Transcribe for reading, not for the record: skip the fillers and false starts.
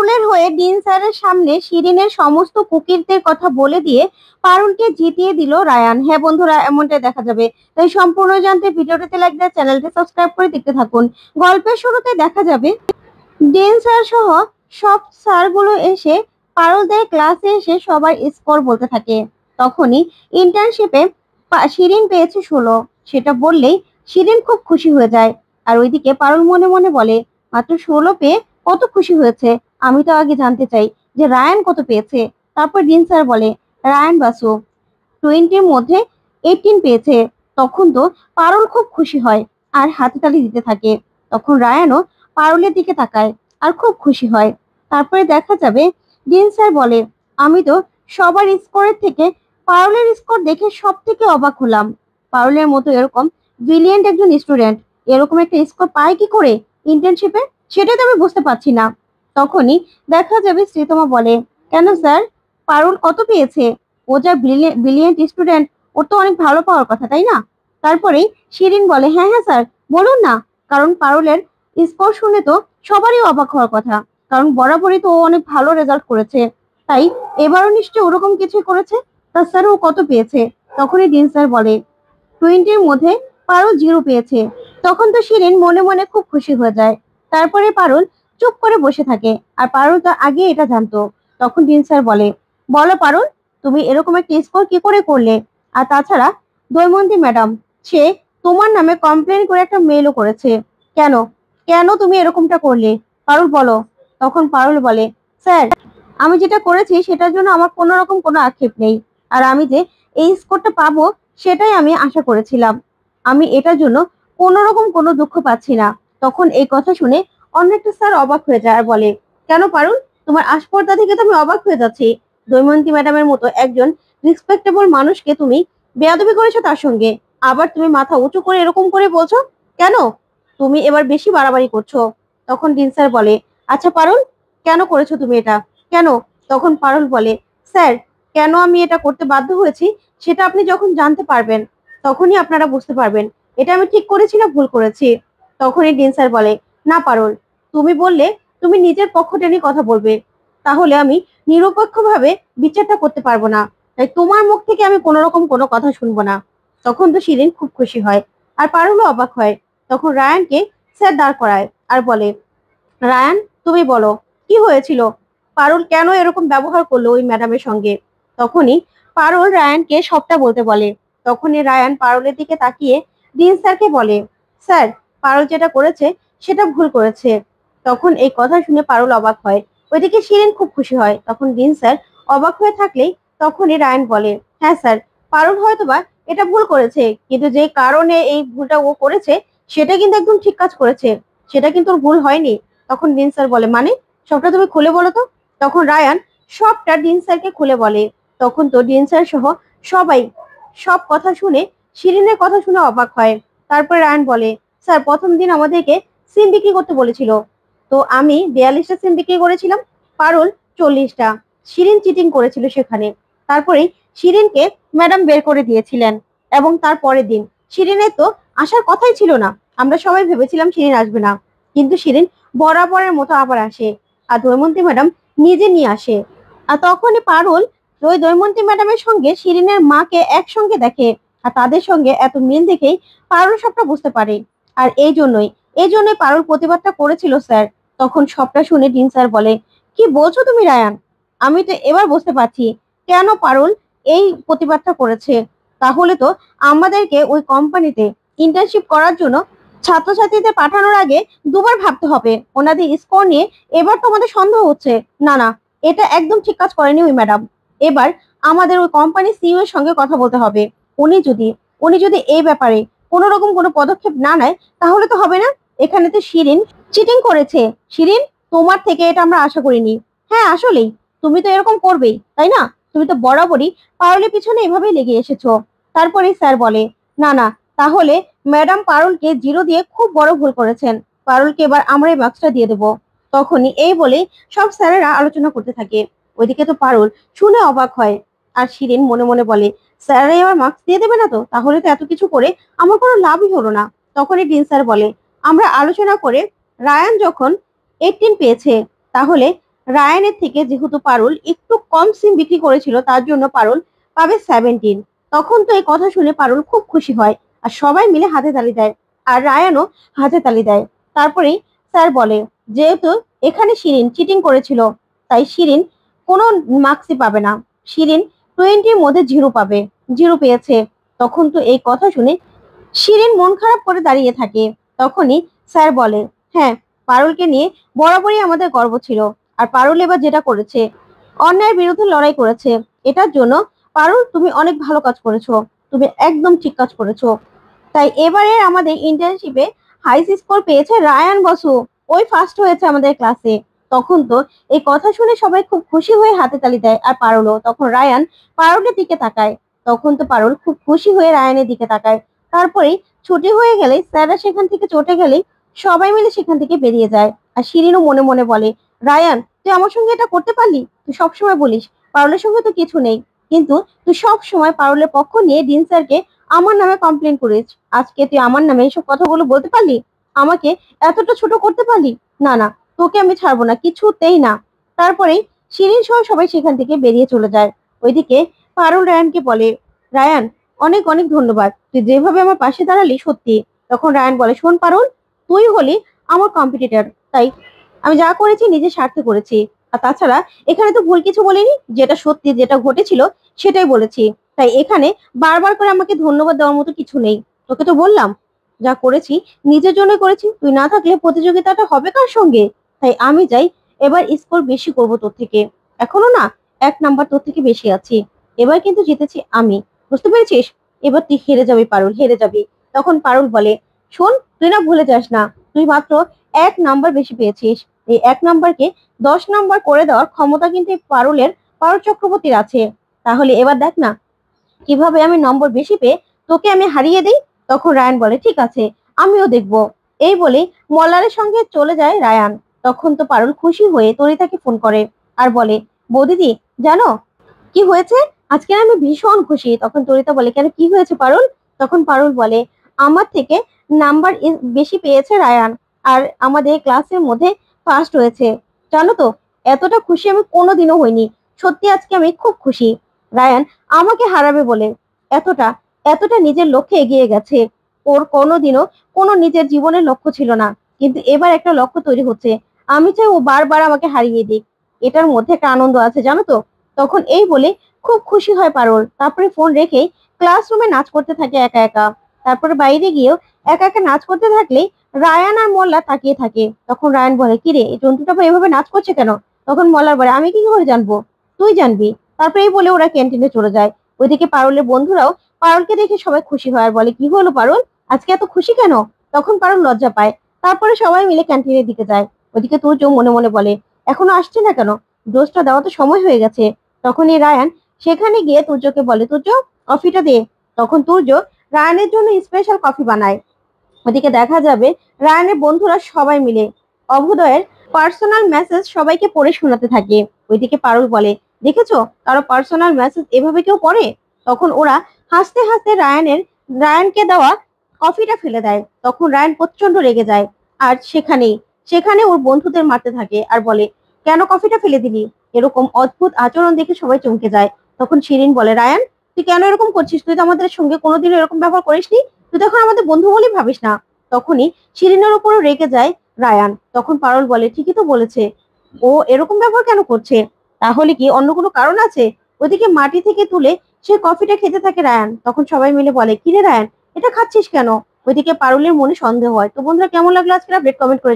পারুলের হয়ে ডিন স্যারের সামনে শিরিনের সমস্ত কুকীর্তির কথা বলে দিয়ে পারুলকে জিতিয়ে দিল রায়ান। হ্যাঁ বন্ধুরা, এমনটাই দেখা যাবে। তাই সম্পূর্ণ জানতে ভিডিওটিতে লাইক দিয়ে চ্যানেলটি সাবস্ক্রাইব করে দেখতে থাকুন। গল্পের শুরুতে দেখা যাবে ডিন স্যার সহ সব স্যারগুলো এসে পারুলদের ক্লাসে এসে সবার স্কোর বলতে থাকে। তখনই ইন্টার্নশিপে শিরিন পেয়েছে 16। সেটা বললেই শিরিন খুব খুশি হয়ে যায়। আর ওইদিকে পারুল মনে মনে বলে, মাত্র 16 পেয়ে কত খুশি হয়েছে, আমি তো আগে জানতে চাই যে রায়ান কত পেয়েছে। তারপর ডিন স্যার বলে, রায়ান বাসু 20-র মধ্যে 18 পেয়েছে। তখন তো পারুল খুব খুশি হয় আর হাতে তালি দিতে থাকে। তখন রায়ানও পারুলের দিকে তাকায় আর খুব খুশি হয়। তারপরে দেখা যাবে ডিন স্যার বলে, আমি তো সবার স্কোরের থেকে পারুলের স্কোর দেখে সব থেকে অবাক হলাম। পারুলের মতো এরকম ব্রিলিয়েন্ট একজন স্টুডেন্ট এরকম একটা স্কোর পায় কি করে ইন্টার্নশিপে, সেটা তো আমি বুঝতে পারছি না। তখনই দেখা যাবে শ্রীতমা বলে, কেন স্যার, পারুল কত পেয়েছে? ও যা ব্রিলিয়েন্ট স্টুডেন্ট, ওর তো অনেক ভালো পাওয়ার কথা, তাই না? তারপরেই শিরিন বলে, হ্যাঁ হ্যাঁ স্যার, বলুন না। কারণ পারুলের স্কোর শুনে তো সবারই অবাক হওয়ার কথা, কারণ বরাবরই তো ও অনেক ভালো রেজাল্ট করেছে। তাই এবারও নিশ্চয়ই ওরকম কিছু করেছে। তা স্যার ও কত পেয়েছে? তখনই ডিন স্যার বলে, 20-র মধ্যে পারুল 0 পেয়েছে। তখন তো শিরিন মনে মনে খুব খুশি হয়ে যায়। তারপরে পারুল চুপ করে বসে থাকে, আর পারুল তো আগে এটা জানতো। তখন ডিন স্যার বলে, বলো পারুল, তুমি এরকম একটা স্কোর কি করে করলে? আর তাছাড়া দৈমন্তী ম্যাডাম, সে তোমার নামে কমপ্লেন করে একটা মেলও করেছে। কেন কেন তুমি এরকমটা করলে? পারুল বলো। তখন পারুল বলে, স্যার, আমি যেটা করেছি সেটার জন্য আমার কোনো রকম কোনো আক্ষেপ নেই। আর আমি যে এই স্কোরটা পাবো সেটাই আমি আশা করেছিলাম। আমি এটার জন্য কোনো রকম কোনো দুঃখ পাচ্ছি না। তখন এই কথা শুনে অন্য একটা স্যার অবাক হয়ে যায় আর বলে, কেন পারুল, তোমার আস্পর্ধা থেকে তো আমি অবাক হয়ে যাচ্ছি। দৈমন্তী ম্যাডামের মতো একজন রেসপেক্টেবল মানুষকে তুমি বেয়াদবি করেছো তার সঙ্গে, আবার তুমি মাথা উঁচু করে এরকম করে বলছো কেন? তুমি এবার বেশি বাড়াবাড়ি করছো। তখন ডিন স্যার বলে, আচ্ছা পারুল, কেন করেছো তুমি এটা, কেন? তখন পারুল বলে, স্যার, কেন আমি এটা করতে বাধ্য হয়েছি সেটা আপনি যখন জানতে পারবেন তখনই আপনারা বুঝতে পারবেন এটা আমি ঠিক করেছি না ভুল করেছি। তখনই ডিন স্যার বলে, না পারুল, তুমি বললে তুমি নিজের পক্ষ টেনে কথা বলবে, তাহলে আমি নিরপেক্ষভাবে বিচারটা করতে পারবো না। তাই তোমার মুখ থেকে আমি কোনো রকম কোনো কথা শুনবো না। তখন তো শিরিন খুব খুশি হয় আর পারুলও অবাক হয়। তখন রায়ানকে স্যার দাঁড় করায় আর বলে, রায়ান, তুমি বলো কি হয়েছিল? পারুল কেন এরকম ব্যবহার করলো ওই ম্যাডামের সঙ্গে? তখনই পারুল রায়ানকে সবটা বলতে বলে। তখনই রায়ান পারুলের দিকে তাকিয়ে ডিন স্যারকে বলে, স্যার, পারুল যেটা করেছে সেটা ভুল করেছে। তখন এই কথা শুনে পারুল অবাক হয়, ওইদিকে শিরিন খুব খুশি হয়। তখন ডিন স্যার অবাক হয়ে থাকলেই তখনই রায়ান বলে, হ্যাঁ স্যার, পারুল হয়তোবা এটা ভুল করেছে, কিন্তু যে কারণে এই ভুলটা ও করেছে সেটা কিন্তু একদম ঠিক কাজ করেছে, সেটা কিন্তু ওর ভুল হয়নি। তখন ডিন স্যার বলে, মানে সবটা তুমি খুলে বলো তো। তখন রায়ান সবটা ডিন স্যারকে খুলে বলে। তখন তো ডিন স্যার সহ সবাই সব কথা শুনে শিরিনের কথা শুনে অবাক হয়। তারপর রায়ান বলে, স্যার, প্রথম দিন আমাদেরকে সিম বিক্রি করতে বলেছিল, তো আমি 42টা সিম বিক্রি করেছিলাম, পারুল 40টা। শিরিন চিটিং করেছিল সেখানে। তারপরে শিরিনকে ম্যাডাম বের করে দিয়েছিলেন। এবং তার পরের দিন শিরিনের তো আসার কথাই ছিল না। আমরা সবাই ভেবেছিলাম শিরিন আসবে না, কিন্তু শিরিন বরাবরের মতো আবার আসে। আর দৈমন্তী ম্যাডাম নিজে নিয়ে আসে। আর তখনই পারুল ওই দৈমন্তী ম্যাডামের সঙ্গে শিরিনের মাকে একসঙ্গে দেখে। আর তাদের সঙ্গে এত মিল দেখেই পারুল সবটা বুঝতে পারে। আর এই জন্যই পারুল প্রতিবাদটা করেছিল স্যার। তখন সবটা শুনে ডিন স্যার বলে, কি বলছো তুমি রায়ান? আমি তো এবার বুঝতে পারছি কেন পারুল এই প্রতিবাদটা করেছে। তাহলে তো আমাদেরকে ওই কোম্পানিতে ইন্টার্নশিপ করার জন্য ছাত্রছাত্রীদের পাঠানোর আগে দুবার ভাবতে হবে ওনাদের স্কোর নিয়ে। এবার তো আমাদের সন্দেহ হচ্ছে, না না, এটা একদম ঠিক কাজ করেনি ওই ম্যাডাম। এবার আমাদের ওই কোম্পানির সিইও এর সঙ্গে কথা বলতে হবে। উনি যদি এই ব্যাপারে কোনো রকম কোনো পদক্ষেপ না নেয় তাহলে তো হবে না। এখানে তো শিরিন চিটিং করেছে। শিরিন, তোমার থেকে এটা আমরা আশা করিনি। হ্যাঁ আসলেই, তুমি তো এরকম করবেই, তাই না? তুমি তো বরাবরই পারুলের পিছনে এভাবেই লেগে এসেছো। তারপরে স্যার বলে, না না, তাহলে ম্যাডাম পারুলকে 0 দিয়ে খুব বড় ভুল করেছেন। পারুলকে এবার আমরা এই মার্কসটা দিয়ে দেবো। তখনই এই বলেই সব স্যারেরা আলোচনা করতে থাকে। ওইদিকে তো পারুল শুনে অবাক হয়। আর শিরিন মনে মনে বলে, স্যারেরা এবার মার্কস দিয়ে দেবে না তো? তাহলে তো এত কিছু করে আমার কোনো লাভই হলো না। তখনই ডিন স্যার বলে, আমরা আলোচনা করে রায়ান যখন 18 পেয়েছে, তাহলে রায়ানের থেকে যেহেতু পারুল একটু কম সিম বিক্রি করেছিল তার জন্য পারুল পাবে 17। তখন তো এই কথা শুনে পারুল খুব খুশি হয় আর সবাই মিলে হাতে তালি দেয় আর রায়ানও হাতে তালি দেয়। তারপরেই স্যার বলে যেহেতু এখানে শিরিন চিটিং করেছিল তাই শিরিন কোনো মার্কসই পাবে না, শিরিন 20-র মধ্যে 0 পাবে, 0 পেয়েছে। তখন তো এই কথা শুনে শিরিন মন খারাপ করে দাঁড়িয়ে থাকে। তখনই স্যার বলে হ্যাঁ, পারুলকে নিয়ে বরাবরই আমাদের গর্ব ছিল আর পারুল এবার যেটা করেছে অন্যায়ের বিরুদ্ধে লড়াই করেছে, এটার জন্য পারুল তুমি অনেক ভালো কাজ করেছো, তুমি একদম ঠিক কাজ করেছো। তাই এবারে আমাদের ইন্টার্নশিপে হাই স্কোর পেয়েছে রায়ান বসু, ওই ফার্স্ট হয়েছে আমাদের ক্লাসে। তখন তো এই কথা শুনে সবাই খুব খুশি হয়ে হাতে তালি দেয় আর পারুলও। তখন রায়ান পারুলের দিকে তাকায়, তখন তো পারুল খুব খুশি হয়ে রায়ানের দিকে তাকায়। তারপরেই ছুটি হয়ে গেলে স্যাররা সেখান থেকে চটে গেলে সবাই মিলে সেখান থেকে বেরিয়ে যায় আর শিরিনও মনে মনে বলে রায়ান তুই আমার সঙ্গে এটা করতে পারলি, তুই সবসময় বলিস পারুলের সঙ্গে তো কিছু নেই, কিন্তু তুই সব সময় পারুলের পক্ষ নিয়ে ডিন স্যারকে আমার নামে কমপ্লেন করিস, আজকে তুই আমার নামে এইসব কথাগুলো বলতে পারলি, আমাকে এতটা ছোট করতে পারলি, না না তোকে আমি ছাড়বো না, কিছুতেই না। তারপরেই শিরিন সহ সবাই সেখান থেকে বেরিয়ে চলে যায়। ওইদিকে পারুল রায়ানকে বলে রায়ান অনেক অনেক ধন্যবাদ, তুই যেভাবে আমার পাশে দাঁড়ালি সত্যি। তখন রায়ান বলে শোন পারুল, তুই হলি আমার কম্পিটিটর, তাই আমি যা করেছি নিজের স্বার্থে করেছি। আর তাছাড়া এখানে তো ভুল কিছু বলিনি, যেটা সত্যি যেটা ঘটেছিল সেটাই বলেছি। তাই এখানে বারবার করে আমাকে ধন্যবাদ দেওয়ার মতো কিছু নেই। তোকে তো বললাম যা করেছি নিজের জন্য করেছি, তুই না থাকলে প্রতিযোগিতাটা হবে কার সঙ্গে। তাই আমি চাই এবার স্কোর বেশি করব তোর থেকে, এখনো না 1 নাম্বার তোর থেকে বেশি আছি, এবার কিন্তু জিতেছি আমি, বুঝতে পেরেছিস? এবার তুই হেরে যাবি পারুল, হেরে যাবি। তখন পারুল বলে শোন তুই না ভুলে যাস না, তুই মাত্র 1 নাম্বার বেশি পেয়েছিস, এই 1 নাম্বারকে 10 নাম্বার করে দেওয়ার ক্ষমতা কিন্তু পারুল চক্রবর্তীর আছে। তাহলে এবার দেখ না কিভাবে আমি নম্বর বেশি পেয়ে তোকে আমি হারিয়ে দিই। তখন রায়ান বলে ঠিক আছে, আমিও দেখবো। এই বলে মল্লারের সঙ্গে চলে যায় রায়ান। তখন তো পারুল খুশি হয়ে তরিতাকে ফোন করে আর বলে বৌদিদি জানো কি হয়েছে, আজকে আমি ভীষণ খুশি। তখন তরিতা বলে কেন কি হয়েছে পারুল? তখন পারুল বলে আমার থেকে নাম্বার বেশি পেয়েছে রায়ান আর আমাদের ক্লাসের মধ্যে ফার্স্ট হয়েছে। জানো তো এতটা খুশি আমি কোনোদিনও হইনি, সত্যি আজকে আমি খুব খুশি। রায়ান আমাকে হারাবে বলে এতটা এতটা নিজের লক্ষ্যে এগিয়ে গেছে, ওর কোনোদিনও কোনো নিজের জীবনের লক্ষ্য ছিল না, কিন্তু এবার একটা লক্ষ্য তৈরি হচ্ছে। আমি চাই ও বারবার আমাকে হারিয়ে দিক, এটার মধ্যে একটা আনন্দ আছে জানো তো। তখন এই বলে খুব খুশি হয় পারুল। তারপরে ফোন রেখেই ক্লাসরুমে নাচ করতে থাকে একা একা। তারপরে বাইরে গিয়েও একা একা নাচ করতে থাকলেই রায়ান আর মোল্লা তাকিয়ে থাকে। তখন রায়ান বলে কিরে এই জন্তুটা আবার এভাবে নাচ করছে কেন? তখন মোল্লার বলে আমি কি করে জানবো, তুই জানবি। তারপরে এই বলে ওরা ক্যান্টিনে চলে যায়। ওইদিকে পারুলের বন্ধুরাও পারুলকে দেখে সবাই খুশি হয় আর বলে কি হলো পারুল আজকে এত খুশি কেন? তখন পারুল লজ্জা পায়। তারপরে সবাই মিলে ক্যান্টিনের দিকে যায়। ওইদিকে তুর্য মনে মনে বলে এখনো আসছে না কেন, ডোজটা দেওয়া তো সময় হয়ে গেছে। তখনই রায়ান সেখানে গিয়ে তুর্যকে বলে তুর্য কফিটা দে। তখন তুর্য রায়ানের জন্য স্পেশাল কফি বানায়। ওদিকে দেখা যাবে রায়ানের বন্ধুরা সবাই মিলে অভ্যুদয়ের পার্সোনাল মেসেজ সবাইকে পড়ে শোনাতে থাকে। ওইদিকে পারুল বলে দেখেছো কারো পার্সোনাল মেসেজ এভাবে কেউ পড়ে? তখন ওরা হাসতে হাসতে রায়ানকে দেওয়া কফিটা ফেলে দেয়। তখন রায়ান প্রচন্ড রেগে যায় আর সেখানে ওর বন্ধুদের মারতে থাকে আর বলে কেন কফিটা ফেলে দিলি? এরকম অদ্ভুত আচরণ দেখে সবাই চমকে যায়। তখন শিরিন বলে রায়ান তুই কেন এরকম করছিস, তুই তো আমাদের সঙ্গে কোনোদিনও এরকম ব্যবহার করিসনি, তুই তো এখন আমাদের বন্ধু বলেই ভাবিস না। তখনই শিরিনের উপরও রেগে যায় রায়ান। তখন পারুল বলে ঠিকই তো বলেছে, ও এরকম ব্যবহার কেন করছে, তাহলে কি অন্য কোনো কারণ আছে? ওদিকে মাটি থেকে তুলে সে কফিটা খেতে থাকে রায়ান। তখন সবাই মিলে বলে কিরে রায়ান এটা খাচ্ছিস কেন? ওইদিকে পারুলের মনে সন্দেহ হয়। তো বন্ধুরা কেমন লাগলো আজকের আপডেট কমেন্ট করে